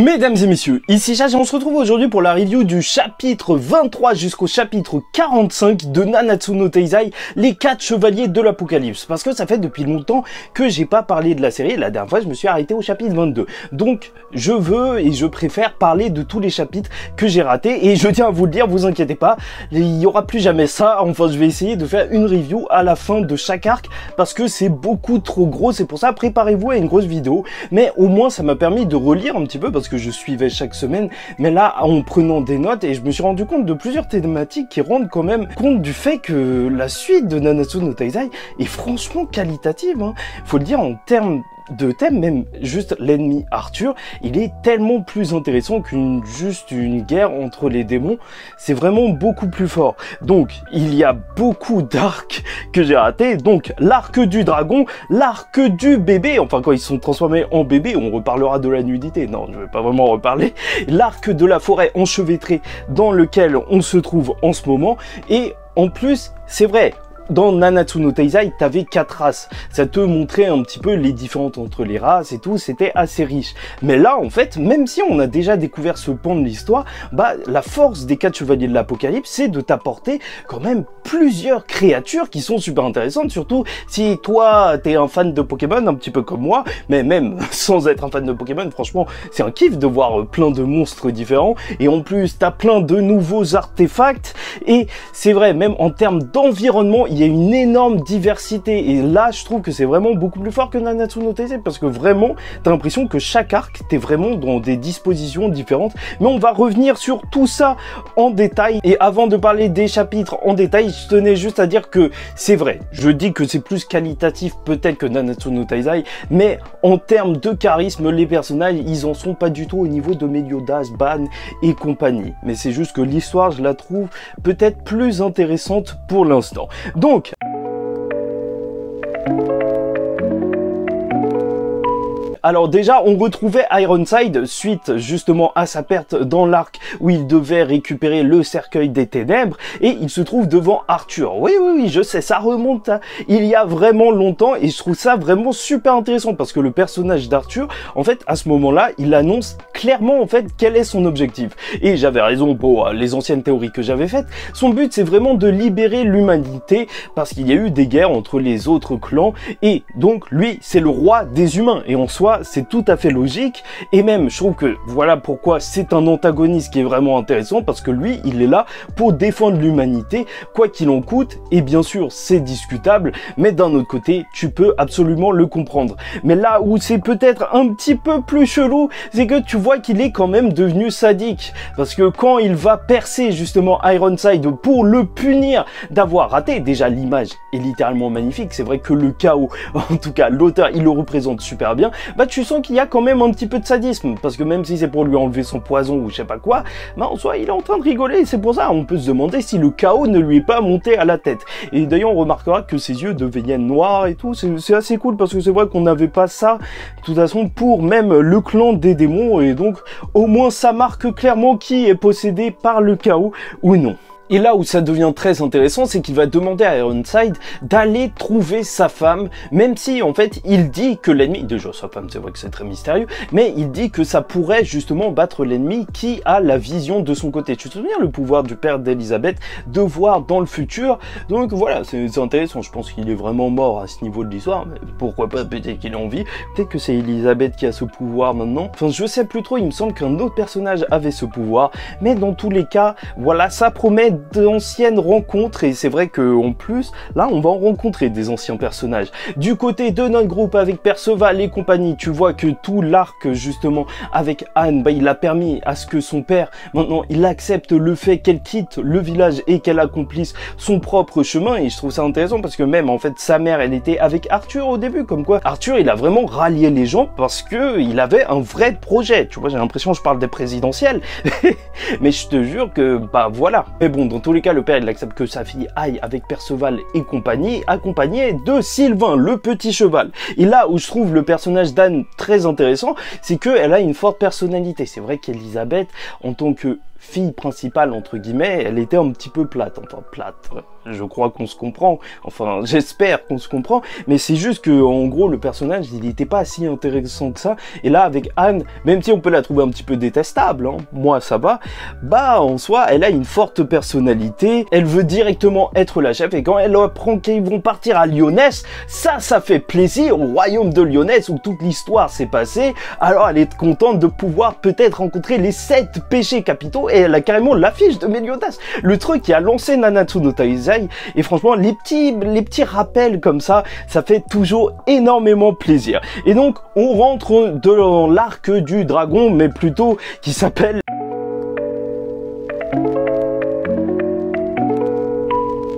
Mesdames et messieurs, ici Chach et on se retrouve aujourd'hui pour la review du chapitre 23 jusqu'au chapitre 45 de Nanatsu no Taizai, les 4 chevaliers de l'apocalypse. Parce que ça fait depuis longtemps que j'ai pas parlé de la série, la dernière fois je me suis arrêté au chapitre 22. Donc je veux et je préfère parler de tous les chapitres que j'ai ratés et je tiens à vous le dire, vous inquiétez pas, il y aura plus jamais ça. Enfin je vais essayer de faire une review à la fin de chaque arc parce que c'est beaucoup trop gros, c'est pour ça préparez-vous à une grosse vidéo. Mais au moins ça m'a permis de relire un petit peu parce que je suivais chaque semaine, mais là en prenant des notes et je me suis rendu compte de plusieurs thématiques qui rendent quand même compte du fait que la suite de Nanatsu no Taizai est franchement qualitative, hein. Faut le dire en termes de thème, même juste l'ennemi Arthur, il est tellement plus intéressant qu'une juste une guerre entre les démons, c'est vraiment beaucoup plus fort. Donc il y a beaucoup d'arcs que j'ai ratés, donc l'arc du dragon, l'arc du bébé, enfin quand ils sont transformés en bébé, on reparlera de la nudité, non je vais pas vraiment en reparler, l'arc de la forêt enchevêtrée dans lequel on se trouve en ce moment, et en plus c'est vrai, dans Nanatsu no Taizai, t'avais 4 races. Ça te montrait un petit peu les différences entre les races et tout, c'était assez riche. Mais là, en fait, même si on a déjà découvert ce pan de l'histoire, bah, la force des 4 chevaliers de l'apocalypse, c'est de t'apporter quand même plusieurs créatures qui sont super intéressantes, surtout si toi, t'es un fan de Pokémon, un petit peu comme moi, mais même sans être un fan de Pokémon, franchement, c'est un kiff de voir plein de monstres différents, et en plus, t'as plein de nouveaux artefacts, et c'est vrai, même en termes d'environnement, il y a une énorme diversité et là je trouve que c'est vraiment beaucoup plus fort que Nanatsu no Taizai parce que vraiment t'as l'impression que chaque arc t'es vraiment dans des dispositions différentes, mais on va revenir sur tout ça en détail. Et avant de parler des chapitres en détail, je tenais juste à dire que c'est vrai, je dis que c'est plus qualitatif peut-être que Nanatsu no Taizai, mais en termes de charisme les personnages ils en sont pas du tout au niveau de Meliodas, Ban et compagnie, mais c'est juste que l'histoire je la trouve peut-être plus intéressante pour l'instant. Donc, alors déjà, on retrouvait Ironside suite justement à sa perte dans l'arc où il devait récupérer le cercueil des ténèbres et il se trouve devant Arthur. Oui, je sais, ça remonte à il y a vraiment longtemps et je trouve ça vraiment super intéressant parce que le personnage d'Arthur, en fait, à ce moment-là, il annonce clairement en fait quel est son objectif. Et j'avais raison pour les anciennes théories que j'avais faites. Son but, c'est vraiment de libérer l'humanité parce qu'il y a eu des guerres entre les autres clans et donc lui, c'est le roi des humains et en soi, c'est tout à fait logique et même je trouve que voilà pourquoi c'est un antagoniste qui est vraiment intéressant parce que lui il est là pour défendre l'humanité quoi qu'il en coûte et bien sûr c'est discutable mais d'un autre côté tu peux absolument le comprendre. Mais là où c'est peut-être un petit peu plus chelou c'est que tu vois qu'il est quand même devenu sadique parce que quand il va percer justement Ironside pour le punir d'avoir raté, déjà l'image est littéralement magnifique, c'est vrai que le chaos en tout cas l'auteur il le représente super bien, bah tu sens qu'il y a quand même un petit peu de sadisme, parce que même si c'est pour lui enlever son poison ou je sais pas quoi, bah en soi il est en train de rigoler, c'est pour ça on peut se demander si le chaos ne lui est pas monté à la tête. Et d'ailleurs on remarquera que ses yeux deviennent noirs et tout, c'est assez cool parce que c'est vrai qu'on n'avait pas ça de toute façon pour même le clan des démons, et donc au moins ça marque clairement qui est possédé par le chaos ou non. Et là où ça devient très intéressant, c'est qu'il va demander à Ironside d'aller trouver sa femme, même si en fait il dit que l'ennemi, déjà sa femme c'est vrai que c'est très mystérieux, mais il dit que ça pourrait justement battre l'ennemi qui a la vision de son côté. Tu te souviens le pouvoir du père d'Elisabeth de voir dans le futur, donc voilà, c'est intéressant, je pense qu'il est vraiment mort à ce niveau de l'histoire, mais pourquoi pas, peut-être qu'il est en vie, peut-être que c'est Elisabeth qui a ce pouvoir maintenant, enfin je sais plus trop, il me semble qu'un autre personnage avait ce pouvoir, mais dans tous les cas, voilà, ça promet d'anciennes rencontres et c'est vrai que en plus là on va en rencontrer des anciens personnages. Du côté de notre groupe avec Perceval et compagnie, tu vois que tout l'arc justement avec Anne, bah, il a permis à ce que son père maintenant il accepte le fait qu'elle quitte le village et qu'elle accomplisse son propre chemin, et je trouve ça intéressant parce que même en fait sa mère elle était avec Arthur au début, comme quoi Arthur il a vraiment rallié les gens parce que il avait un vrai projet, tu vois, j'ai l'impression que je parle des présidentielles mais je te jure que bah voilà. Mais bon, dans tous les cas, le père il accepte que sa fille aille avec Perceval et compagnie, accompagné de Sylvain, le petit cheval. Et là où je trouve le personnage d'Anne très intéressant, c'est qu'elle a une forte personnalité. C'est vrai qu'Elisabeth, en tant que fille principale, entre guillemets, elle était un petit peu plate. Enfin, plate, je crois qu'on se comprend. Enfin, j'espère qu'on se comprend. Mais c'est juste que, en gros, le personnage, il n'était pas si intéressant que ça. Et là, avec Anne, même si on peut la trouver un petit peu détestable, hein, moi, ça va, bah, en soi, elle a une forte personnalité. Elle veut directement être la chef. Et quand elle apprend qu'ils vont partir à Lyonesse, ça fait plaisir au royaume de Lyonesse où toute l'histoire s'est passée. Alors, elle est contente de pouvoir peut-être rencontrer les 7 péchés capitaux. Et elle a carrément l'affiche de Meliodas, le truc qui a lancé Nanatsu no Taizai. Et franchement, les petits rappels comme ça fait toujours énormément plaisir. Et donc, on rentre dans l'arc du dragon, mais plutôt qui s'appelle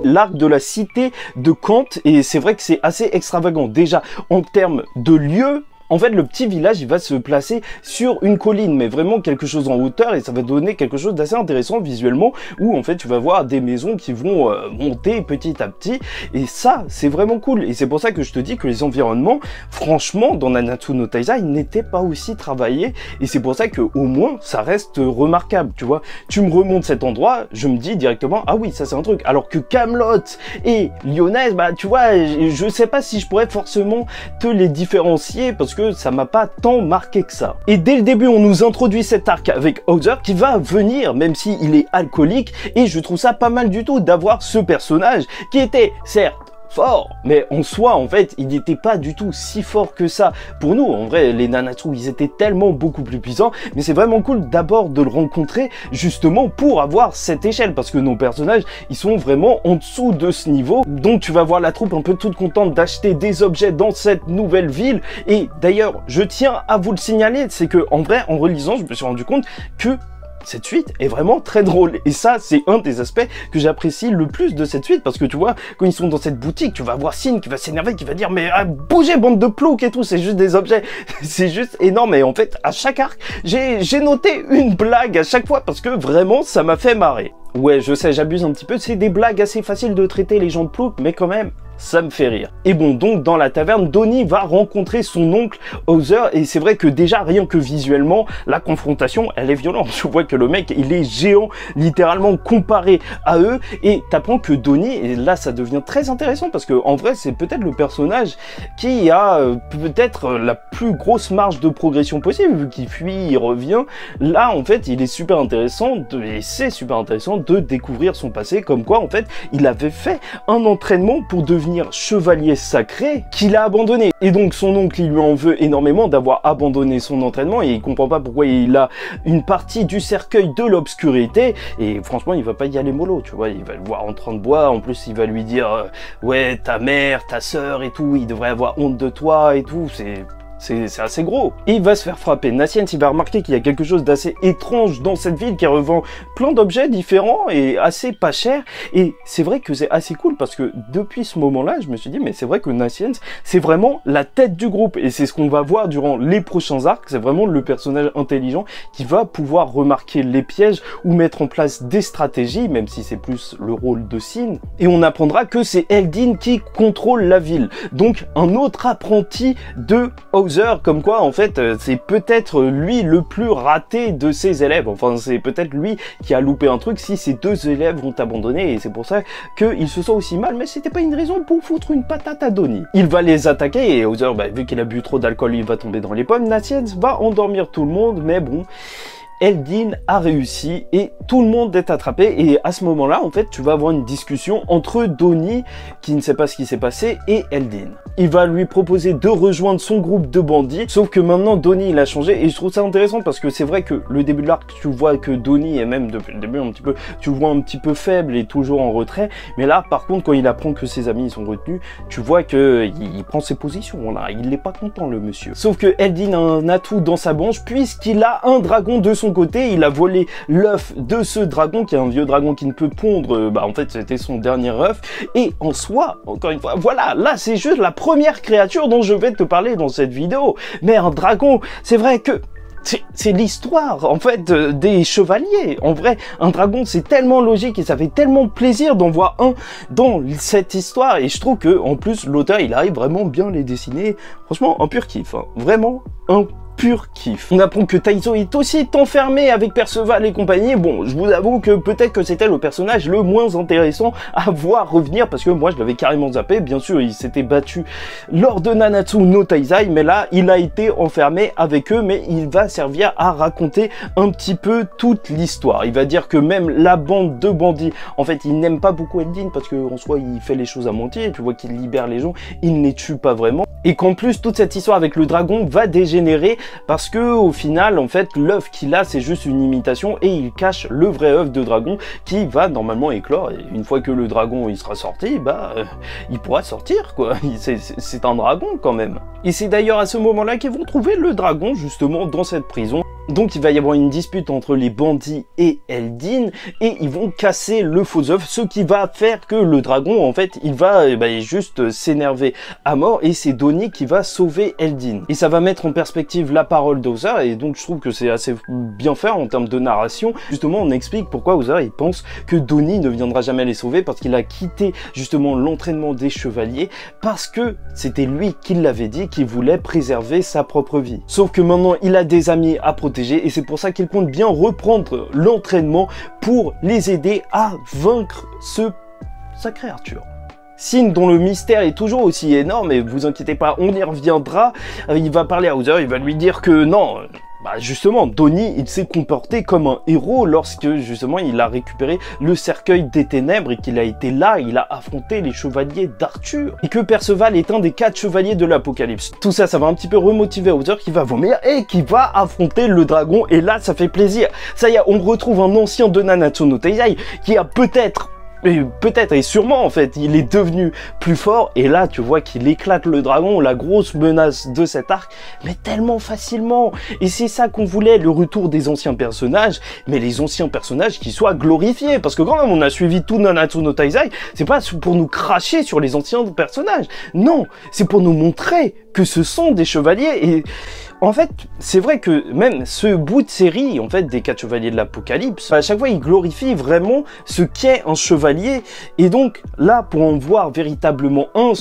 l'arc de la cité de Kant. Et c'est vrai que c'est assez extravagant. Déjà, en termes de lieu, en fait, le petit village, il va se placer sur une colline, mais vraiment quelque chose en hauteur, et ça va donner quelque chose d'assez intéressant visuellement, où en fait, tu vas voir des maisons qui vont monter petit à petit, et ça, c'est vraiment cool. Et c'est pour ça que je te dis que les environnements, franchement, dans Nanatsu no Taizai, ils n'étaient pas aussi travaillés, et c'est pour ça que au moins, ça reste remarquable, tu vois. Tu me remontes cet endroit, je me dis directement, ah oui, ça c'est un truc. Alors que Camelot et Lyonesse, bah tu vois, je sais pas si je pourrais forcément te les différencier, parce que ça m'a pas tant marqué que ça. Et dès le début, on nous introduit cet arc avec Hauser qui va venir, même s'il est alcoolique, et je trouve ça pas mal du tout d'avoir ce personnage qui était, certes, fort, mais en soi, en fait, il n'était pas du tout si fort que ça. Pour nous, en vrai, les Nanatsu, ils étaient tellement beaucoup plus puissants, mais c'est vraiment cool d'abord de le rencontrer, justement, pour avoir cette échelle, parce que nos personnages, ils sont vraiment en dessous de ce niveau. Donc, tu vas voir la troupe un peu toute contente d'acheter des objets dans cette nouvelle ville. Et d'ailleurs, je tiens à vous le signaler, c'est que, en vrai, en relisant, je me suis rendu compte que cette suite est vraiment très drôle, et ça c'est un des aspects que j'apprécie le plus de cette suite, parce que tu vois, quand ils sont dans cette boutique, tu vas voir Sin qui va s'énerver, qui va dire mais bougez bande de ploucs et tout, c'est juste des objets, c'est juste énorme. Et en fait à chaque arc j'ai noté une blague à chaque fois, parce que vraiment ça m'a fait marrer. Ouais, je sais, j'abuse un petit peu, c'est des blagues assez faciles de traiter les gens de ploucs, mais quand même ça me fait rire. Et bon, donc dans la taverne, Donnie va rencontrer son oncle Hauser, et c'est vrai que déjà rien que visuellement, la confrontation, elle est violente. Je vois que le mec, il est géant, littéralement comparé à eux, et t'apprends que Donnie, et là ça devient très intéressant, parce que en vrai c'est peut-être le personnage qui a peut-être la plus grosse marge de progression possible, vu qu'il fuit, il revient. Là en fait, il est super intéressant, et c'est super intéressant de découvrir son passé, comme quoi en fait, il avait fait un entraînement pour devenir chevalier sacré qu'il a abandonné. Et donc son oncle, il lui en veut énormément d'avoir abandonné son entraînement, et il comprend pas pourquoi il a une partie du cercueil de l'obscurité, et franchement il va pas y aller mollo, tu vois, il va le voir en train de boire, en plus il va lui dire ouais, ta mère, ta sœur et tout, il devrait avoir honte de toi et tout, c'est assez gros. Et il va se faire frapper. Nassiens, il va remarquer qu'il y a quelque chose d'assez étrange dans cette ville, qui revend plein d'objets différents et assez pas cher. Et c'est vrai que c'est assez cool, parce que depuis ce moment-là, je me suis dit, mais c'est vrai que Nassiens, c'est vraiment la tête du groupe. Et c'est ce qu'on va voir durant les prochains arcs. C'est vraiment le personnage intelligent qui va pouvoir remarquer les pièges ou mettre en place des stratégies, même si c'est plus le rôle de Sin. Et on apprendra que c'est Eldin qui contrôle la ville. Donc un autre apprenti de Hauser, comme quoi en fait c'est peut-être lui le plus raté de ses élèves, enfin c'est peut-être lui qui a loupé un truc si ses 2 élèves vont abandonner, et c'est pour ça qu'il se sent aussi mal, mais c'était pas une raison pour foutre une patate à Donnie. Il va les attaquer, et Hauser, vu qu'il a bu trop d'alcool, il va tomber dans les pommes. Nassiens va endormir tout le monde, mais bon, Eldin a réussi et tout le monde est attrapé. Et à ce moment-là, en fait, tu vas avoir une discussion entre Donnie, qui ne sait pas ce qui s'est passé, et Eldin. Il va lui proposer de rejoindre son groupe de bandits, sauf que maintenant Donnie il a changé, et je trouve ça intéressant, parce que c'est vrai que le début de l'arc, tu vois que Donnie est même depuis le début un petit peu, tu le vois un petit peu faible et toujours en retrait, mais là par contre quand il apprend que ses amis ils sont retenus, tu vois que il prend ses positions, là, il n'est pas content le monsieur. Sauf que Eldin a un atout dans sa branche, puisqu'il a un dragon de son côté, il a volé l'œuf de ce dragon, qui est un vieux dragon qui ne peut pondre, en fait c'était son dernier œuf, et en soi, encore une fois, voilà, là c'est juste la première créature dont je vais te parler dans cette vidéo. Mais un dragon, c'est vrai que c'est l'histoire en fait des chevaliers. En vrai, un dragon c'est tellement logique, et ça fait tellement plaisir d'en voir un dans cette histoire, et je trouve que en plus l'auteur il arrive vraiment bien les dessiner. Franchement un pur kiff, hein. Vraiment un pur kiff. On apprend que Taizo est aussi enfermé avec Perceval et compagnie. Bon, je vous avoue que peut-être que c'était le personnage le moins intéressant à voir revenir, parce que moi je l'avais carrément zappé. Bien sûr, il s'était battu lors de Nanatsu no Taizai, mais là, il a été enfermé avec eux, mais il va servir à raconter un petit peu toute l'histoire. Il va dire que même la bande de bandits, en fait, il n'aime pas beaucoup Eldin, parce qu'en soi, il fait les choses à moitié, tu vois qu'il libère les gens, il ne les tue pas vraiment. Et qu'en plus, toute cette histoire avec le dragon va dégénérer parce que au final, en fait, l'œuf qu'il a, c'est juste une imitation et il cache le vrai œuf de dragon qui va normalement éclore. Et une fois que le dragon il sera sorti, bah, il pourra sortir, quoi. C'est un dragon quand même. Et c'est d'ailleurs à ce moment-là qu'ils vont trouver le dragon justement dans cette prison. Donc il va y avoir une dispute entre les bandits et Eldin et ils vont casser le faux œuf, ce qui va faire que le dragon, en fait, il va juste s'énerver à mort et c'est Donnie qui va sauver Eldin. Et ça va mettre en perspective la parole d'Ozer et donc je trouve que c'est assez bien fait en termes de narration. Justement, on explique pourquoi Ozer il pense que Donnie ne viendra jamais les sauver parce qu'il a quitté justement l'entraînement des chevaliers parce que c'était lui qui l'avait dit qu'il voulait préserver sa propre vie. Sauf que maintenant il a des amis à protéger et c'est pour ça qu'il compte bien reprendre l'entraînement pour les aider à vaincre ce sacré Arthur. Sin, dont le mystère est toujours aussi énorme, et vous inquiétez pas, on y reviendra, il va parler à Ozer, il va lui dire que non, justement, Donnie, il s'est comporté comme un héros lorsque, justement, il a récupéré le cercueil des ténèbres et qu'il a été là, il a affronté les chevaliers d'Arthur. Et que Perceval est un des 4 chevaliers de l'Apocalypse. Tout ça, ça va un petit peu remotiver Ozer qui va vomir et qui va affronter le dragon. Et là, ça fait plaisir. Ça y est, on retrouve un ancien de Nanatsu no Taizai qui a peut-être et sûrement en fait, il est devenu plus fort et là tu vois qu'il éclate le dragon, la grosse menace de cet arc, mais tellement facilement. Et c'est ça qu'on voulait, le retour des anciens personnages, mais les anciens personnages qui soient glorifiés, parce que quand même on a suivi tout Nanatsu no Taizai, c'est pas pour nous cracher sur les anciens personnages, non, c'est pour nous montrer que ce sont des chevaliers. Et en fait, c'est vrai que même ce bout de série, en fait, des 4 chevaliers de l'Apocalypse, à chaque fois, il glorifie vraiment ce qu'est un chevalier. Et donc, là, pour en voir véritablement un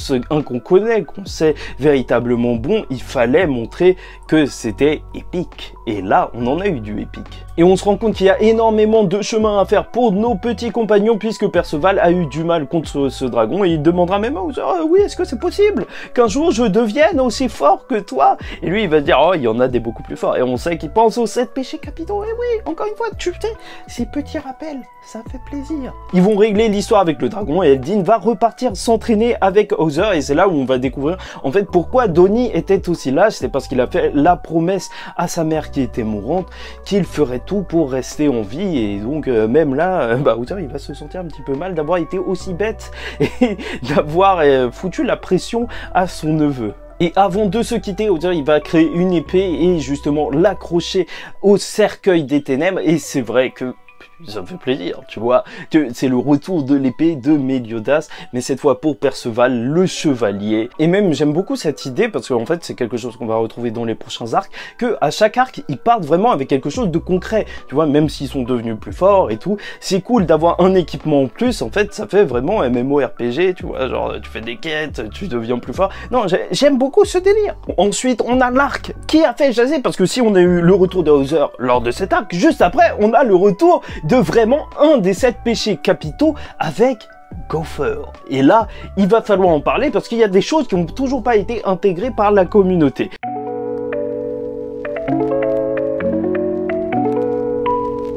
qu'on connaît, qu'on sait véritablement bon, il fallait montrer que c'était épique. Et là, on en a eu du épique. Et on se rend compte qu'il y a énormément de chemin à faire pour nos petits compagnons, puisque Perceval a eu du mal contre ce dragon, et il demandera même à Ozer, oui, est-ce que c'est possible qu'un jour je devienne aussi fort que toi? Et lui, il va dire, oh, il y en a des beaucoup plus forts. Et on sait qu'il pense aux 7 péchés capitaux. Et oui, encore une fois, tu sais, ces petits rappels, ça fait plaisir. Ils vont régler l'histoire avec le dragon, et Eldin va repartir s'entraîner avec Ozer, et c'est là où on va découvrir, en fait, pourquoi Donnie était aussi lâche. C'est parce qu'il a fait la promesse à sa mère qui était mourante, qu'il ferait tout pour rester en vie, et donc même là, Ozer il va se sentir un petit peu mal d'avoir été aussi bête et d'avoir foutu la pression à son neveu. Et avant de se quitter, Ozer il va créer une épée et justement l'accrocher au cercueil des ténèbres, et c'est vrai que ça me fait plaisir, tu vois, que c'est le retour de l'épée de Meliodas, mais cette fois pour Perceval, le chevalier. Et même, j'aime beaucoup cette idée, parce qu'en fait, c'est quelque chose qu'on va retrouver dans les prochains arcs, que à chaque arc, ils partent vraiment avec quelque chose de concret, tu vois, même s'ils sont devenus plus forts et tout, c'est cool d'avoir un équipement en plus, en fait, ça fait vraiment MMORPG, tu vois, genre, tu fais des quêtes, tu deviens plus fort. Non, j'aime beaucoup ce délire. Ensuite, on a l'arc qui a fait jaser, parce que si on a eu le retour de Ozer lors de cet arc, juste après, on a le retour de vraiment un des 7 péchés capitaux avec Gopher. Et là, il va falloir en parler parce qu'il y a des choses qui n'ont toujours pas été intégrées par la communauté.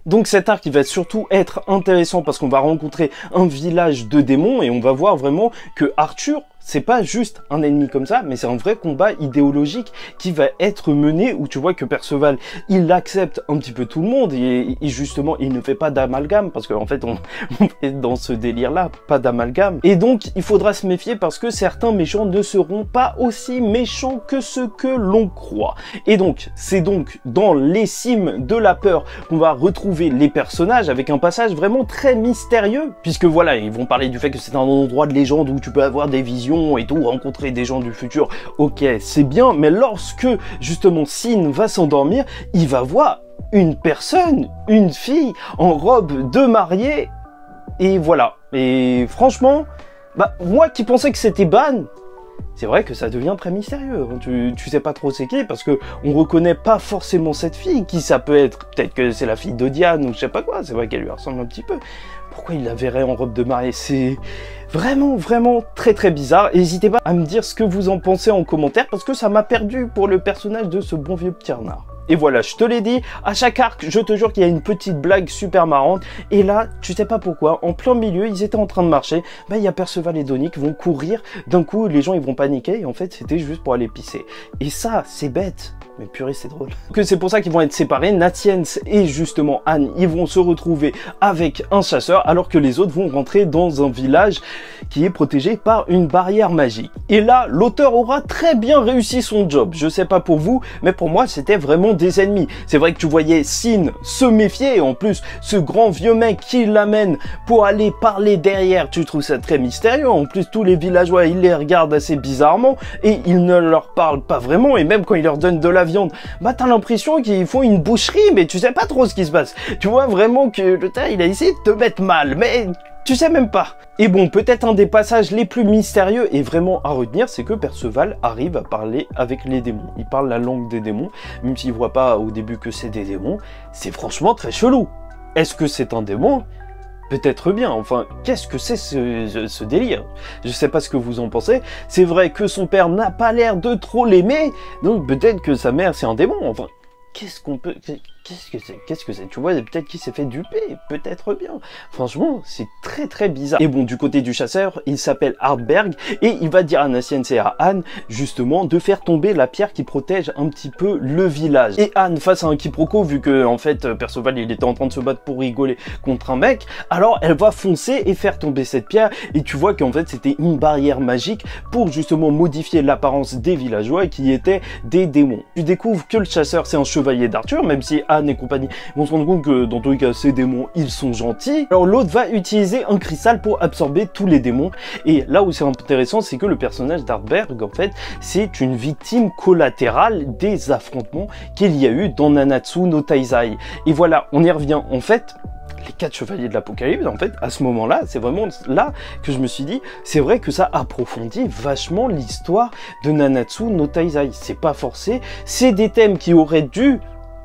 Donc cet arc il va surtout être intéressant parce qu'on va rencontrer un village de démons et on va voir vraiment que Arthur, c'est pas juste un ennemi comme ça, mais c'est un vrai combat idéologique qui va être mené où tu vois que Perceval, il accepte un petit peu tout le monde et justement, il ne fait pas d'amalgame parce qu'en fait, on est dans ce délire-là, pas d'amalgame. Et donc, il faudra se méfier parce que certains méchants ne seront pas aussi méchants que ce que l'on croit. Et donc, c'est donc dans les cimes de la peur qu'on va retrouver les personnages avec un passage vraiment très mystérieux puisque voilà, ils vont parler du fait que c'est un endroit de légende où tu peux avoir des visions et tout, rencontrer des gens du futur, ok, c'est bien, mais lorsque justement Sin va s'endormir, il va voir une personne, une fille en robe de mariée, et voilà. Et franchement, moi qui pensais que c'était Ban, c'est vrai que ça devient très mystérieux. Tu sais pas trop c'est qui, parce que on reconnaît pas forcément cette fille, qui ça peut être. Peut-être que c'est la fille de Diane ou je sais pas quoi, c'est vrai qu'elle lui ressemble un petit peu. Pourquoi il la verrait en robe de mariée? C'est vraiment, vraiment très très bizarre. N'hésitez pas à me dire ce que vous en pensez en commentaire, parce que ça m'a perdu pour le personnage de ce bon vieux petit renard. Et voilà, je te l'ai dit, à chaque arc, je te jure qu'il y a une petite blague super marrante. Et là, tu sais pas pourquoi, en plein milieu, ils étaient en train de marcher. Bah, il y a Perceval et Donnie qui vont courir. D'un coup, les gens, ils vont paniquer. Et en fait, c'était juste pour aller pisser. Et ça, c'est bête. Mais purée, c'est drôle. Que c'est pour ça qu'ils vont être séparés. Natiens et justement Anne, ils vont se retrouver avec un chasseur, alors que les autres vont rentrer dans un village qui est protégé par une barrière magique. Et là, l'auteur aura très bien réussi son job. Je sais pas pour vous, mais pour moi, c'était vraiment des ennemis. C'est vrai que tu voyais Sin se méfier, et en plus, ce grand vieux mec qui l'amène pour aller parler derrière, tu trouves ça très mystérieux. En plus, tous les villageois, ils les regardent assez bizarrement, et ils ne leur parlent pas vraiment, et même quand ils leur donnent de la viande, bah t'as l'impression qu'ils font une boucherie, mais tu sais pas trop ce qui se passe. Tu vois vraiment que le tas, il a essayé de te mettre mal, mais tu sais même pas. Et bon, peut-être un des passages les plus mystérieux et vraiment à retenir, c'est que Perceval arrive à parler avec les démons. Il parle la langue des démons, même s'il voit pas au début que c'est des démons. C'est franchement très chelou. Est-ce que c'est un démon ? Peut-être bien, enfin, qu'est-ce que c'est ce délire? Je sais pas ce que vous en pensez. C'est vrai que son père n'a pas l'air de trop l'aimer, donc peut-être que sa mère c'est un démon, enfin... Qu'est-ce qu'on peut... Qu'est-ce que c'est? Tu vois, peut-être qu'il s'est fait duper, peut-être bien. Franchement, c'est très très bizarre. Et bon, du côté du chasseur, il s'appelle Hartberg, et il va dire à Natiens et à Anne, justement, de faire tomber la pierre qui protège un petit peu le village. Et Anne, face à un quiproquo, vu que, en fait, Perceval, il était en train de se battre pour rigoler contre un mec, alors elle va foncer et faire tomber cette pierre, et tu vois qu'en fait, c'était une barrière magique pour, justement, modifier l'apparence des villageois qui étaient des démons. Tu découvres que le chasseur, c'est un chevalier d'Arthur, même si Anne et compagnie vont se rendre compte que dans tous les cas ces démons ils sont gentils. Alors l'autre va utiliser un cristal pour absorber tous les démons, et là où c'est intéressant, c'est que le personnage d'Hartberg, en fait, c'est une victime collatérale des affrontements qu'il y a eu dans Nanatsu no Taizai. Et voilà, on y revient. En fait, les 4 chevaliers de l'Apocalypse, en fait, à ce moment-là, c'est vraiment là que je me suis dit, c'est vrai que ça approfondit vachement l'histoire de Nanatsu no Taizai. C'est pas forcé, c'est des thèmes qui auraient dû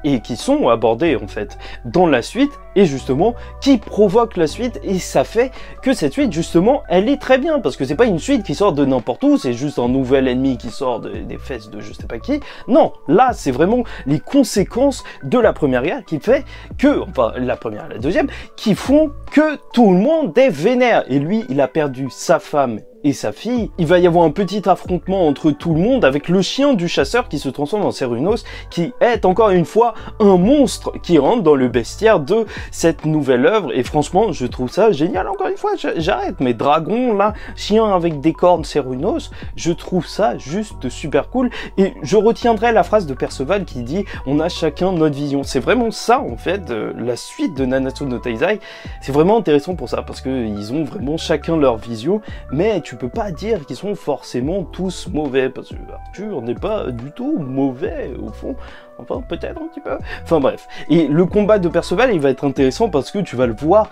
et qui sont abordés en fait dans la suite, et justement qui provoquent la suite, et ça fait que cette suite justement elle est très bien, parce que c'est pas une suite qui sort de n'importe où, c'est juste un nouvel ennemi qui sort des fesses de je sais pas qui. Non, là c'est vraiment les conséquences de la première guerre qui fait que, enfin la première et la deuxième, qui font que tout le monde est vénère, et lui il a perdu sa femme et sa fille. Il va y avoir un petit affrontement entre tout le monde avec le chien du chasseur qui se transforme en Cernunnos, qui est encore une fois un monstre qui rentre dans le bestiaire de cette nouvelle œuvre. Et franchement, je trouve ça génial. Encore une fois, j'arrête. Mais dragon, là, chien avec des cornes Cernunnos, je trouve ça juste super cool. Et je retiendrai la phrase de Perceval qui dit « On a chacun notre vision ». C'est vraiment ça, en fait, la suite de Nanatsu no Taizai. C'est vraiment intéressant pour ça, parce qu'ils ont vraiment chacun leur vision, mais tu peux pas dire qu'ils sont forcément tous mauvais, parce que Arthur n'est pas du tout mauvais au fond, enfin peut-être un petit peu, enfin bref. Et le combat de Perceval, il va être intéressant parce que tu vas le voir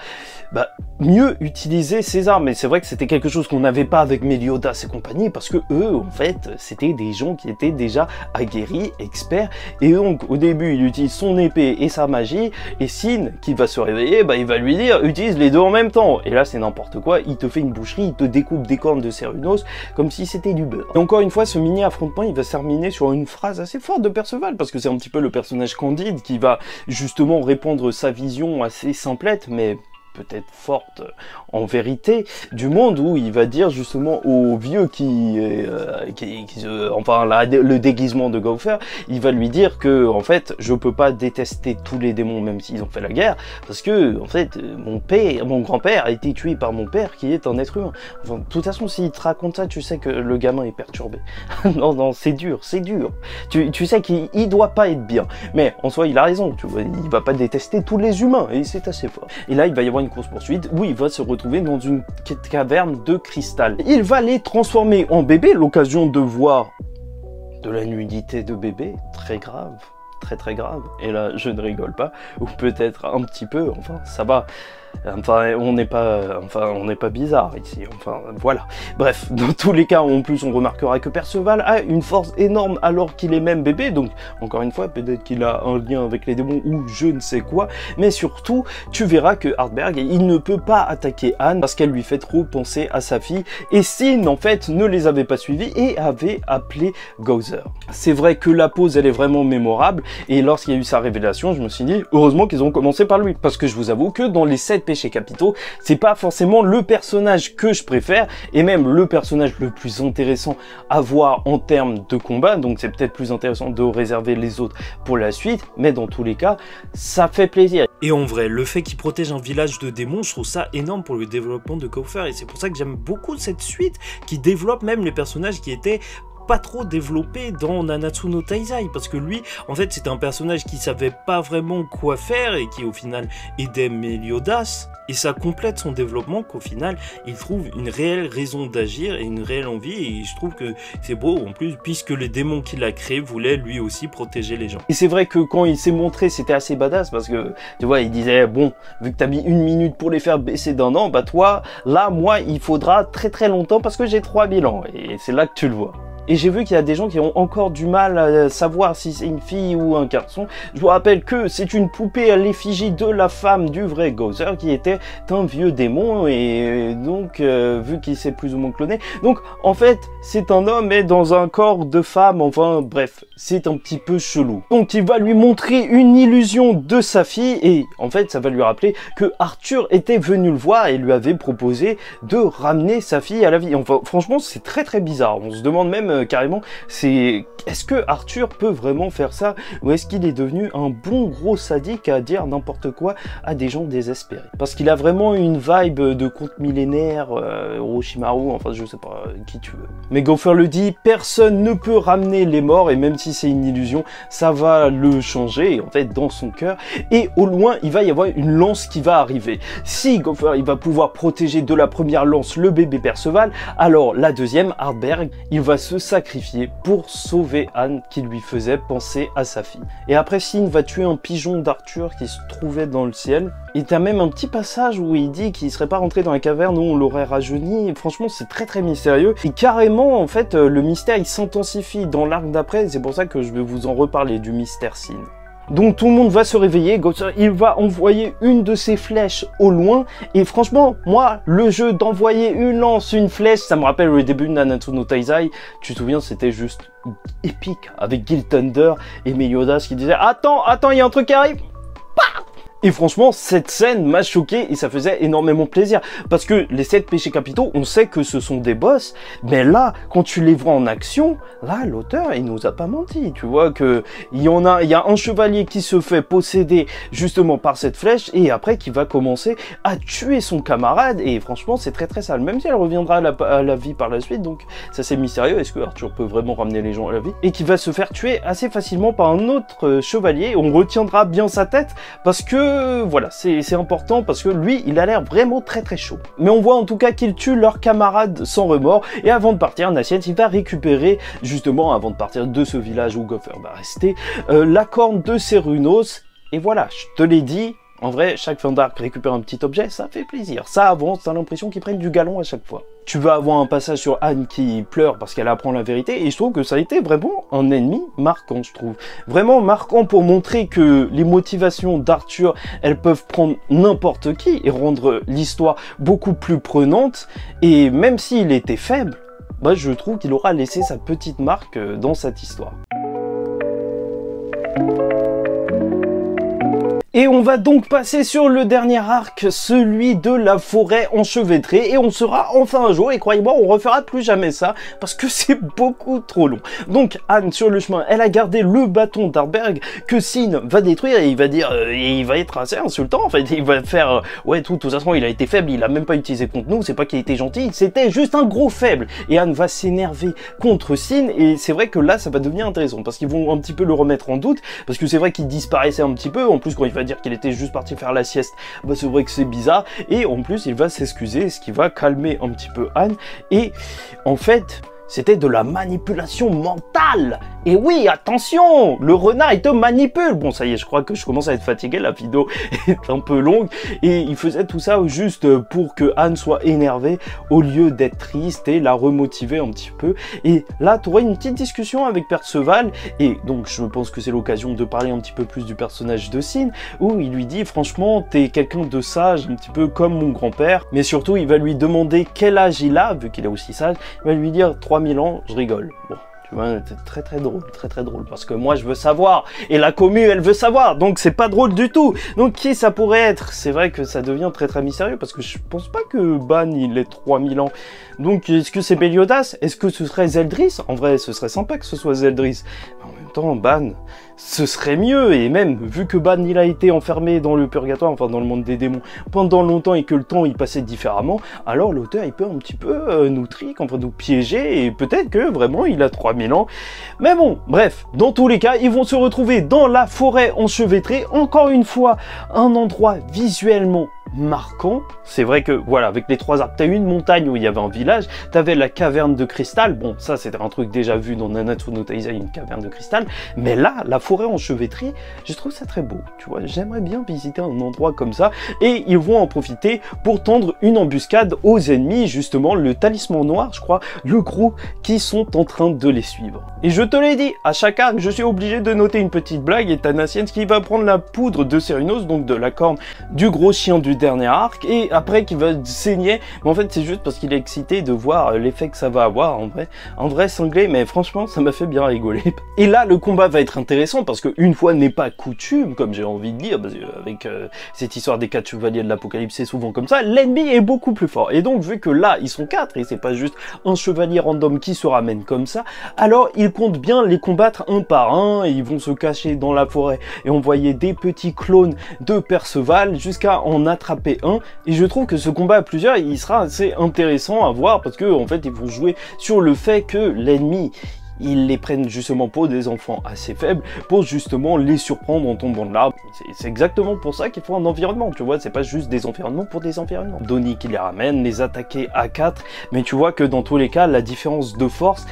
mieux utiliser ses armes. Et c'est vrai que c'était quelque chose qu'on n'avait pas avec Meliodas et compagnie, parce que eux, en fait, c'était des gens qui étaient déjà aguerris, experts, et donc au début, il utilise son épée et sa magie, et Sin, qui va se réveiller, il va lui dire, utilise les deux en même temps. Et là, c'est n'importe quoi, il te fait une boucherie, il te découpe des cornes de Cernunnos, comme si c'était du beurre. Et encore une fois, ce mini-affrontement, il va se terminer sur une phrase assez forte de Perceval, parce que c'est un petit peu le personnage Candide qui va justement répandre sa vision assez simplette, mais peut-être forte en vérité du monde, où il va dire justement au vieux enfin le déguisement de Gowfer, il va lui dire que en fait je peux pas détester tous les démons même s'ils ont fait la guerre, parce que en fait mon grand-père a été tué par mon père qui est un être humain. Enfin, de toute façon, s'il te raconte ça, tu sais que le gamin est perturbé. non, c'est dur, c'est dur. Tu sais qu'il doit pas être bien, mais en soi il a raison, tu vois, il va pas détester tous les humains, et c'est assez fort. Et là il va y avoir une course-poursuite où il va se retrouver dans une caverne de cristal. Il va les transformer en bébés, l'occasion de voir de la nudité de bébé, très grave, très très grave. Et là, je ne rigole pas, ou peut-être un petit peu, enfin, ça va. Enfin, on n'est pas bizarre ici. Enfin, voilà. Bref, dans tous les cas, en plus, on remarquera que Perceval a une force énorme alors qu'il est même bébé. Donc, encore une fois, peut-être qu'il a un lien avec les démons ou je ne sais quoi. Mais surtout, tu verras que Hardenberg, il ne peut pas attaquer Anne parce qu'elle lui fait trop penser à sa fille. Et Sin, en fait, ne les avait pas suivis et avait appelé Gozer. C'est vrai que la pause, elle est vraiment mémorable. Et lorsqu'il y a eu sa révélation, je me suis dit, heureusement qu'ils ont commencé par lui. Parce que je vous avoue que dans les 7 péchés capitaux, c'est pas forcément le personnage que je préfère et même le personnage le plus intéressant à voir en termes de combat, donc c'est peut-être plus intéressant de réserver les autres pour la suite, mais dans tous les cas, ça fait plaisir. Et en vrai, le fait qu'il protège un village de démons, je trouve ça énorme pour le développement de Gowther et c'est pour ça que j'aime beaucoup cette suite qui développe même les personnages qui étaient pas trop développé dans Nanatsu no Taizai parce que lui en fait c'était un personnage qui savait pas vraiment quoi faire et qui au final aidait Meliodas et ça complète son développement qu'au final il trouve une réelle raison d'agir et une réelle envie et je trouve que c'est beau en plus puisque les démons qu'il a créés voulaient lui aussi protéger les gens. Et c'est vrai que quand il s'est montré c'était assez badass parce que tu vois il disait bon vu que t'as mis 1 minute pour les faire baisser d'1 an bah toi là moi il faudra très longtemps parce que j'ai 3000 ans et c'est là que tu le vois. Et j'ai vu qu'il y a des gens qui ont encore du mal à savoir si c'est une fille ou un garçon. Je vous rappelle que c'est une poupée à l'effigie de la femme du vrai Gozer qui était un vieux démon et donc vu qu'il s'est plus ou moins cloné. Donc en fait c'est un homme mais dans un corps de femme, enfin bref, c'est un petit peu chelou. Donc il va lui montrer une illusion de sa fille et en fait ça va lui rappeler que Arthur était venu le voir et lui avait proposé de ramener sa fille à la vie. Enfin franchement c'est très bizarre, on se demande même carrément, est-ce que Arthur peut vraiment faire ça ou est-ce qu'il est devenu un bon gros sadique à dire n'importe quoi à des gens désespérés? Parce qu'il a vraiment une vibe de conte millénaire, Orochimaru, enfin je sais pas qui tu veux. Mais Gowther le dit, personne ne peut ramener les morts et même si c'est une illusion, ça va le changer en fait dans son cœur et au loin il va y avoir une lance qui va arriver. Si Gowther il va pouvoir protéger de la première lance le bébé Perceval, alors la deuxième, Hardenberg, il va se sacrifier pour sauver Anne qui lui faisait penser à sa fille. Et après Sin va tuer un pigeon d'Arthur qui se trouvait dans le ciel. Il y a même un petit passage où il dit qu'il serait pas rentré dans la caverne où on l'aurait rajeuni. Et franchement c'est très mystérieux. Et carrément en fait le mystère il s'intensifie dans l'arc d'après. C'est pour ça que je vais vous en reparler du mystère Sin. Donc tout le monde va se réveiller, Gowther il va envoyer une de ses flèches au loin et franchement moi le jeu d'envoyer une lance, une flèche, ça me rappelle le début de Nanatsu no Taizai, tu te souviens c'était juste épique avec Gil Thunder et Meliodas qui disaient attends il y a un truc qui arrive. Et franchement, cette scène m'a choqué et ça faisait énormément plaisir. Parce que les 7 péchés capitaux, on sait que ce sont des boss. Mais là, quand tu les vois en action, là, l'auteur, il nous a pas menti. Tu vois que il y a un chevalier qui se fait posséder justement par cette flèche et après qui va commencer à tuer son camarade. Et franchement, c'est très sale. Même si elle reviendra à la vie par la suite. Donc, ça c'est mystérieux. Est-ce que Arthur peut vraiment ramener les gens à la vie? Et qui va se faire tuer assez facilement par un autre chevalier. On retiendra bien sa tête parce que voilà, c'est important parce que lui, il a l'air vraiment très chaud. Mais on voit en tout cas qu'il tue leur camarade sans remords et avant de partir, Nacient, il va récupérer, justement, avant de partir de ce village où Gowther va rester, la corne de Cernunnos. Et voilà, je te l'ai dit, en vrai, chaque fin d'arc récupère un petit objet, ça fait plaisir. Ça avance, t'as l'impression qu'ils prennent du galon à chaque fois. Tu vas avoir un passage sur Anne qui pleure parce qu'elle apprend la vérité et je trouve que ça a été vraiment un ennemi marquant, je trouve. Vraiment marquant pour montrer que les motivations d'Arthur, elles peuvent prendre n'importe qui et rendre l'histoire beaucoup plus prenante. Et même s'il était faible, bah, je trouve qu'il aura laissé sa petite marque dans cette histoire. Et on va donc passer sur le dernier arc, celui de la forêt enchevêtrée, et on sera enfin un jour, et croyez-moi, on refera plus jamais ça, parce que c'est beaucoup trop long. Donc Anne, sur le chemin, elle a gardé le bâton d'Hardenberg que Sin va détruire, et il va dire, il va être assez insultant, en fait, il va faire, ouais, de toute façon, il a été faible, il a même pas utilisé contre nous, c'est pas qu'il était gentil, c'était juste un gros faible. Et Anne va s'énerver contre Sin, et c'est vrai que là, ça va devenir intéressant, parce qu'ils vont un petit peu le remettre en doute, parce que c'est vrai qu'il disparaissait un petit peu, en plus quand il va dire qu'il était juste parti faire la sieste, bah c'est vrai que c'est bizarre, et en plus il va s'excuser, ce qui va calmer un petit peu Anne, et en fait c'était de la manipulation mentale. Et oui, attention, le renard, il te manipule. Bon, ça y est, je crois que je commence à être fatigué, la vidéo est un peu longue. Et il faisait tout ça juste pour que Anne soit énervée au lieu d'être triste et la remotiver un petit peu. Et là, tu aurais une petite discussion avec Perceval. Et donc, je pense que c'est l'occasion de parler un petit peu plus du personnage de Sin, où il lui dit, franchement, t'es quelqu'un de sage, un petit peu comme mon grand-père. Mais surtout, il va lui demander quel âge il a, vu qu'il est aussi sage. Il va lui dire 3000 ans, je rigole. Bon. C'est très drôle, parce que moi je veux savoir, et la commu elle veut savoir, donc c'est pas drôle du tout. Donc qui ça pourrait être? C'est vrai que ça devient très mystérieux, parce que je pense pas que Ban il ait 3000 ans. Donc est-ce que c'est Meliodas? Est-ce que ce serait Zeldris? En vrai ce serait sympa que ce soit Zeldris, mais en même temps Ban, ce serait mieux. Et même vu que Ban il a été enfermé dans le purgatoire, enfin dans le monde des démons pendant longtemps, et que le temps il passait différemment, alors l'auteur il peut un petit peu nous trick, enfin nous piéger, et peut-être que vraiment il a 3000 ans. Mais bon, bref, dans tous les cas, ils vont se retrouver dans la forêt enchevêtrée, encore une fois, un endroit visuellement marquant. C'est vrai que, voilà, avec les 3 arbres, t'as une montagne où il y avait un village, t'avais la caverne de cristal, bon, ça c'était un truc déjà vu dans Nanatsu no Taizai, une caverne de cristal, mais là, la forêt enchevêtrée, je trouve ça très beau, tu vois, j'aimerais bien visiter un endroit comme ça, et ils vont en profiter pour tendre une embuscade aux ennemis, justement, le talisman noir, je crois, le groupe qui sont en train de les suivre. Et je te l'ai dit, à chaque arc, je suis obligé de noter une petite blague, et t'as Nassiens qui va prendre la poudre de Cerinos, donc de la corne du gros chien du dernier arc, et après qui va saigner, mais en fait c'est juste parce qu'il est excité de voir l'effet que ça va avoir en vrai cinglé, mais franchement ça m'a fait bien rigoler. Et là le combat va être intéressant, parce que une fois n'est pas coutume, comme j'ai envie de dire, parce avec cette histoire des 4 chevaliers de l'apocalypse, c'est souvent comme ça, l'ennemi est beaucoup plus fort, et donc vu que là ils sont 4, et c'est pas juste un chevalier random qui se ramène comme ça, alors ils comptent bien les combattre un par un, et ils vont se cacher dans la forêt et envoyer des petits clones de Perceval jusqu'à en attraper un. Et je trouve que ce combat à plusieurs, il sera assez intéressant à voir, parce que en fait ils vont jouer sur le fait que l'ennemi, ils les prennent justement pour des enfants assez faibles, pour justement les surprendre en tombant de l'arbre. C'est exactement pour ça qu'il faut un environnement, tu vois, c'est pas juste des environnements pour des environnements. Donnie qui les ramène, les attaquer à 4, mais tu vois que dans tous les cas, la différence de force,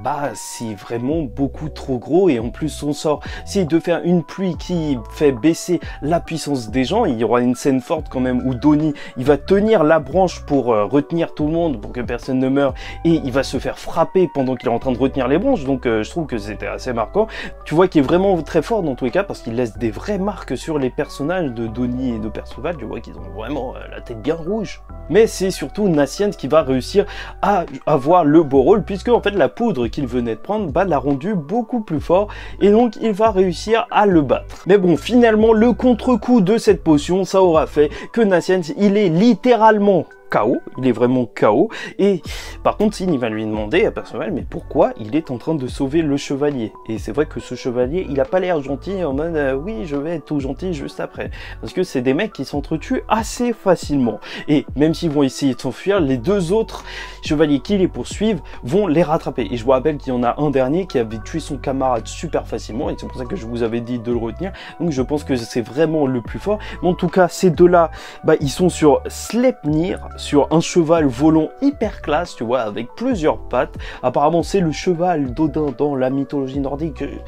bah c'est vraiment beaucoup trop gros, et en plus son sort, c'est de faire une pluie qui fait baisser la puissance des gens. Il y aura une scène forte quand même où Donnie, il va tenir la branche pour retenir tout le monde, pour que personne ne meure, et il va se faire frapper pendant qu'il est en train de retenir les branches, donc je trouve que c'était assez marquant. Tu vois qu'il est vraiment très fort dans tous les cas, parce qu'il laisse des vraies marques sur les personnages de Donnie et de Perceval, tu vois qu'ils ont vraiment la tête bien rouge. Mais c'est surtout Nassiens qui va réussir à avoir le beau rôle, puisque en fait la poudre qu'il venait de prendre l'a rendu beaucoup plus fort, et donc il va réussir à le battre. Mais bon, finalement le contre-coup de cette potion, ça aura fait que Nassiens, il est littéralement KO, il est vraiment KO, et par contre Sin il va lui demander à Perceval mais pourquoi il est en train de sauver le chevalier. Et c'est vrai que ce chevalier il a pas l'air gentil, en mode oui je vais être tout gentil juste après, parce que c'est des mecs qui s'entretuent assez facilement, et même s'ils vont essayer de s'enfuir, les 2 autres chevaliers qui les poursuivent vont les rattraper. Et je vous rappelle qu'il y en a un dernier qui avait tué son camarade super facilement, et c'est pour ça que je vous avais dit de le retenir, donc je pense que c'est vraiment le plus fort. Mais en tout cas ces deux là, bah ils sont sur Sleipnir, sur un cheval volant hyper classe, tu vois, avec plusieurs pattes. Apparemment c'est le cheval d'Odin dans la mythologie nordique, et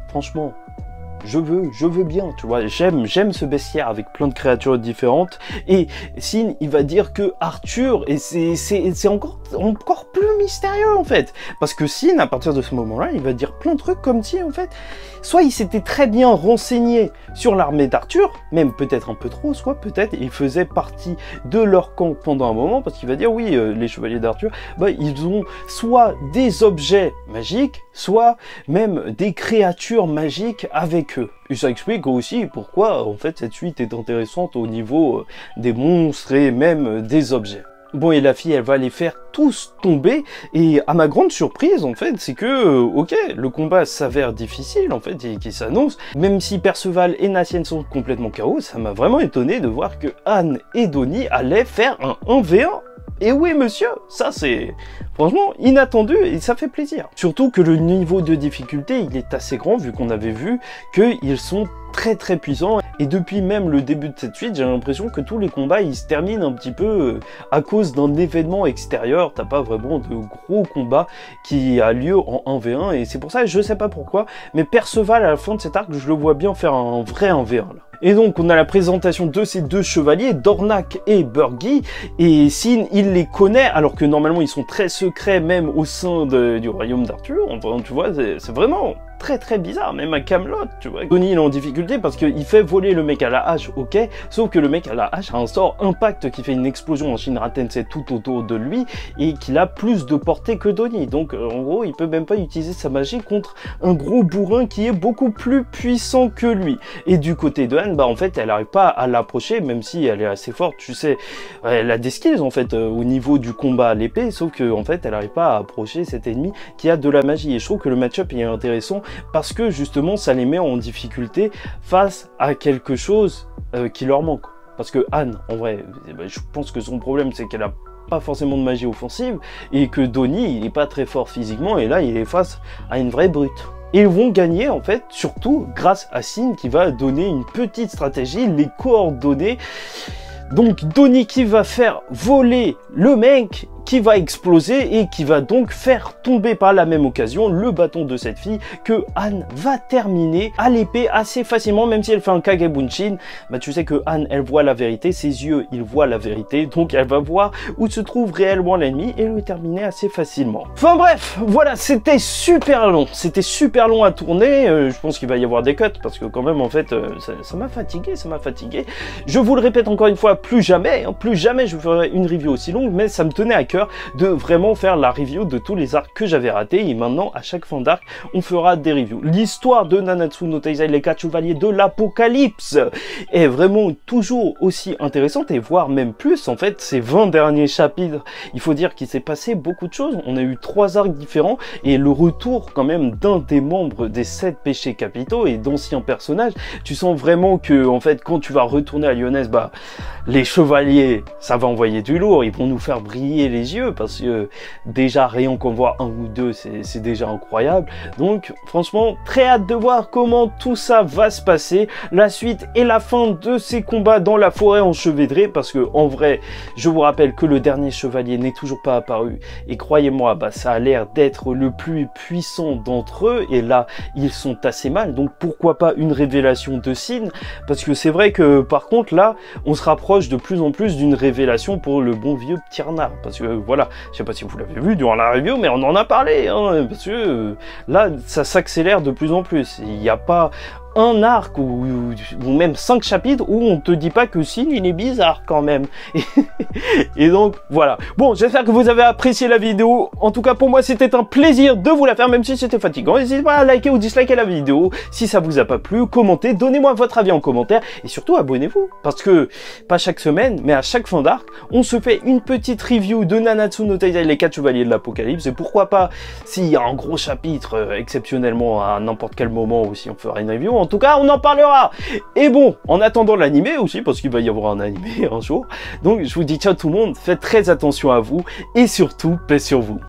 franchement je veux bien, tu vois, j'aime ce bestiaire avec plein de créatures différentes. Et Sin il va dire que Arthur, et c'est encore plus mystérieux en fait, parce que Sin à partir de ce moment là il va dire plein de trucs comme si en fait soit il s'était très bien renseigné sur l'armée d'Arthur, même peut-être un peu trop, soit peut-être il faisait partie de leur camp pendant un moment, parce qu'il va dire oui les chevaliers d'Arthur, bah ils ont soit des objets magiques, soit même des créatures magiques avec eux. Et ça explique aussi pourquoi en fait cette suite est intéressante au niveau des monstres et même des objets. Bon, et la fille, elle va les faire tous tomber, et à ma grande surprise, en fait, c'est que, ok, le combat s'avère difficile, en fait, et qui s'annonce, même si Perceval et Nassiens sont complètement KO, ça m'a vraiment étonné de voir que Anne et Donnie allaient faire un 1v1. Et oui, monsieur, ça c'est franchement inattendu, et ça fait plaisir. Surtout que le niveau de difficulté, il est assez grand, vu qu'on avait vu qu'ils sont très puissants. Et depuis même le début de cette suite, j'ai l'impression que tous les combats, ils se terminent un petit peu à cause d'un événement extérieur. T'as pas vraiment de gros combats qui a lieu en 1v1, et c'est pour ça, je sais pas pourquoi, mais Perceval, à la fin de cet arc, je le vois bien faire un vrai 1v1, là. Et donc, on a la présentation de ces deux chevaliers, Dornak et Burgi, et Sin, il les connaît, alors que normalement, ils sont très secrets, même au sein du royaume d'Arthur. Enfin, tu vois, c'est vraiment très bizarre, même à Camelot, tu vois. Tony, il est en difficulté parce qu'il fait voler le mec à la hache, ok, sauf que le mec à la hache a un sort impact qui fait une explosion en Shinra Tensei tout autour de lui, et qu'il a plus de portée que Donnie. Donc, en gros, il peut même pas utiliser sa magie contre un gros bourrin qui est beaucoup plus puissant que lui. Et du côté de Anne, bah en fait, elle n'arrive pas à l'approcher, même si elle est assez forte, tu sais, elle a des skills en fait au niveau du combat à l'épée, sauf que en fait, elle n'arrive pas à approcher cet ennemi qui a de la magie. Et je trouve que le match-up est intéressant parce que justement, ça les met en difficulté face à quelque chose qui leur manque. Parce que Anne, en vrai, je pense que son problème, c'est qu'elle a pas forcément de magie offensive, et que Donnie, il est pas très fort physiquement, et là, il est face à une vraie brute. Et ils vont gagner, en fait, surtout grâce à Sin qui va donner une petite stratégie, les coordonnées. Donc, Donnie qui va faire voler le mec, qui va exploser et qui va donc faire tomber par la même occasion le bâton de cette fille que Anne va terminer à l'épée assez facilement, même si elle fait un Kagebunshin. Bah tu sais que Anne, elle voit la vérité, ses yeux, ils voient la vérité, donc elle va voir où se trouve réellement l'ennemi et le terminer assez facilement. Enfin bref, voilà, c'était super long à tourner, je pense qu'il va y avoir des cuts parce que quand même en fait ça m'a fatigué, Je vous le répète encore une fois, plus jamais je ferai une review aussi longue, mais ça me tenait à cœur de vraiment faire la review de tous les arcs que j'avais ratés, et maintenant à chaque fin d'arc on fera des reviews. L'histoire de Nanatsu no Taizai, les 4 chevaliers de l'Apocalypse, est vraiment toujours aussi intéressante, et voire même plus en fait. Ces 20 derniers chapitres, il faut dire qu'il s'est passé beaucoup de choses, on a eu 3 arcs différents et le retour quand même d'un des membres des 7 péchés capitaux et d'anciens personnages. Tu sens vraiment que en fait quand tu vas retourner à Lyonesse, bah les chevaliers, ça va envoyer du lourd, ils vont nous faire briller les yeux, parce que déjà rien qu'on voit un ou deux, c'est déjà incroyable. Donc franchement, très hâte de voir comment tout ça va se passer, la suite et la fin de ces combats dans la forêt enchevêtrée, parce que en vrai, je vous rappelle que le dernier chevalier n'est toujours pas apparu, et croyez-moi, bah ça a l'air d'être le plus puissant d'entre eux, et là ils sont assez mal, donc pourquoi pas une révélation de Sin, parce que c'est vrai que par contre là, on se rapproche de plus en plus d'une révélation pour le bon vieux Tierna, parce que voilà, je sais pas si vous l'avez vu durant la review, mais on en a parlé, hein, parce que là, ça s'accélère de plus en plus. Il n'y a pas un arc ou même 5 chapitres où on te dit pas que Sin il est bizarre quand même. Et donc voilà. Bon, j'espère que vous avez apprécié la vidéo. En tout cas pour moi c'était un plaisir de vous la faire, même si c'était fatigant. N'hésitez pas à liker ou disliker la vidéo si ça vous a pas plu, commentez, donnez-moi votre avis en commentaire et surtout abonnez-vous, parce que pas chaque semaine mais à chaque fin d'arc on se fait une petite review de Nanatsu no Taizai, les 4 chevaliers de l'Apocalypse, et pourquoi pas s'il y a un gros chapitre exceptionnellement à n'importe quel moment aussi on fera une review. En tout cas, on en parlera. Et bon, en attendant l'animé aussi, parce qu'il va y avoir un animé un jour. Donc, je vous dis ciao tout le monde, faites très attention à vous, et surtout, paix sur vous.